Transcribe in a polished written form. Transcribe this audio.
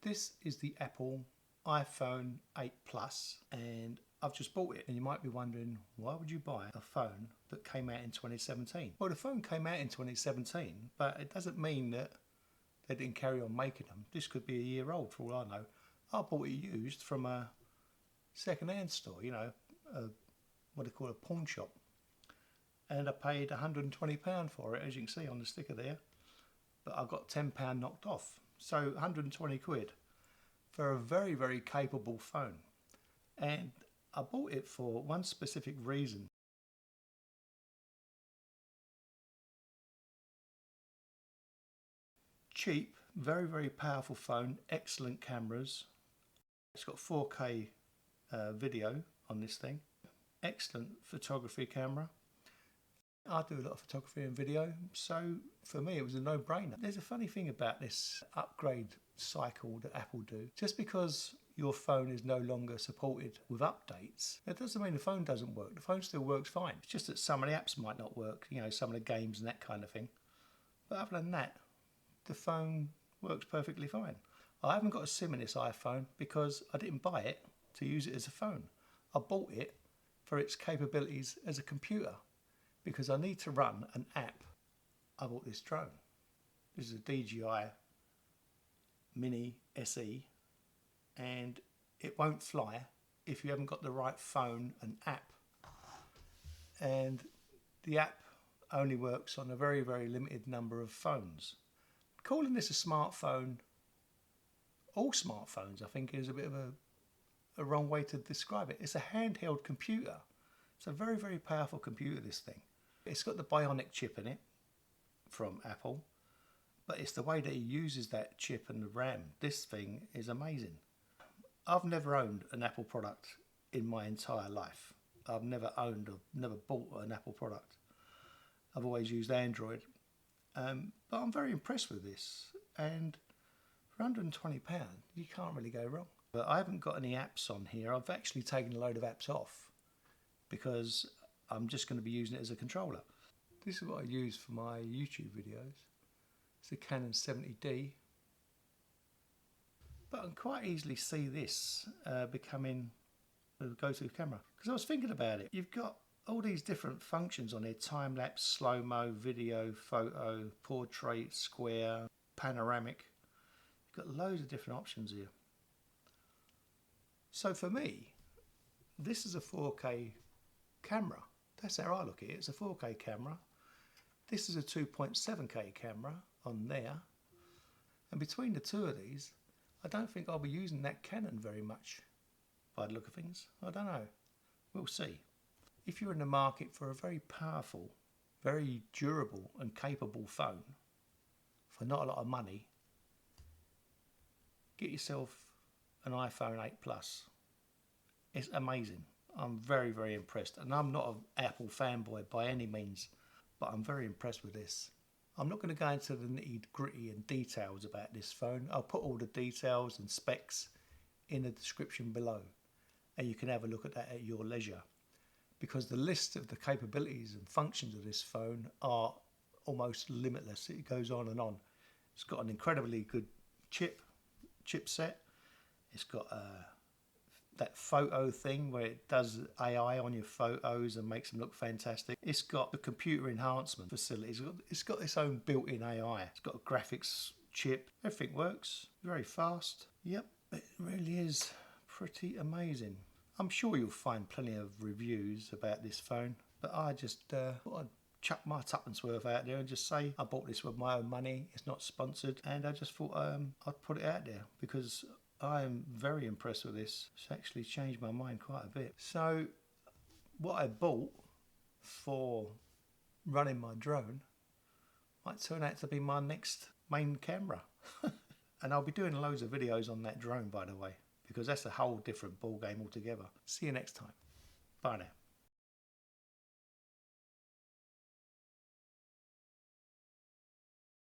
This is the Apple iPhone 8 Plus, and I've just bought it. And you might be wondering, why would you buy a phone that came out in 2017? Well, the phone came out in 2017, but it doesn't mean that they didn't carry on making them. This could be a year old for all I know. I bought it used from a second-hand store, you know, what they call a pawn shop. And I paid £120 for it, as you can see on the sticker there. But I got £10 knocked off. So 120 quid for a very, very capable phone. And I bought it for one specific reason. Cheap, very, very powerful phone, excellent cameras. It's got 4K video on this thing. Excellent photography camera. I do a lot of photography and video, so for me it was a no-brainer. There's a funny thing about this upgrade cycle that Apple do. Just because your phone is no longer supported with updates, it doesn't mean the phone doesn't work. The phone still works fine. It's just that some of the apps might not work, you know, some of the games and that kind of thing. But other than that, the phone works perfectly fine. I haven't got a SIM in this iPhone because I didn't buy it to use it as a phone. I bought it for its capabilities as a computer, because I need to run an app. I bought this drone. This is a DJI Mini SE, and it won't fly if you haven't got the right phone and app. And the app only works on a very, very limited number of phones. Calling this a smartphone, all smartphones, I think, is a bit of a wrong way to describe it. It's a handheld computer. It's a very, very powerful computer, this thing. It's got the Bionic chip in it from Apple, but it's the way that he uses that chip and the RAM. This thing is amazing. I've never owned an Apple product in my entire life. I've never owned or never bought an Apple product. I've always used Android, but I'm very impressed with this. And for £120, you can't really go wrong. But I haven't got any apps on here. I've actually taken a load of apps off because I'm just going to be using it as a controller. This is what I use for my YouTube videos. It's a Canon 70D. But I can quite easily see this becoming the go-to camera. Because I was thinking about it. You've got all these different functions on here. Time-lapse, slow-mo, video, photo, portrait, square, panoramic. You've got loads of different options here. So for me, this is a 4K camera. That's how I look at it. It's a 4K camera. This is a 2.7K camera on there. And between the two of these, I don't think I'll be using that Canon very much by the look of things. I don't know. We'll see. If you're in the market for a very powerful, very durable and capable phone for not a lot of money, get yourself an iPhone 8 Plus. It's amazing. I'm very, very impressed. And I'm not an Apple fanboy by any means, but I'm very impressed with this. I'm not going to go into the nitty-gritty and details about this phone. I'll put all the details and specs in the description below, and you can have a look at that at your leisure, because the list of the capabilities and functions of this phone are almost limitless. It goes on and on. It's got an incredibly good chipset. It's got that photo thing where it does AI on your photos and makes them look fantastic. It's got the computer enhancement facilities. It's got its own built-in AI. It's got a graphics chip. Everything works very fast. Yep, it really is pretty amazing. I'm sure you'll find plenty of reviews about this phone, but I just thought I'd chuck my tuppence worth out there and just say I bought this with my own money. It's not sponsored, and I just thought I'd put it out there because I am very impressed with this. It's actually changed my mind quite a bit. So what I bought for running my drone might turn out to be my next main camera. And I'll be doing loads of videos on that drone, by the way, because that's a whole different ball game altogether. See you next time. Bye now.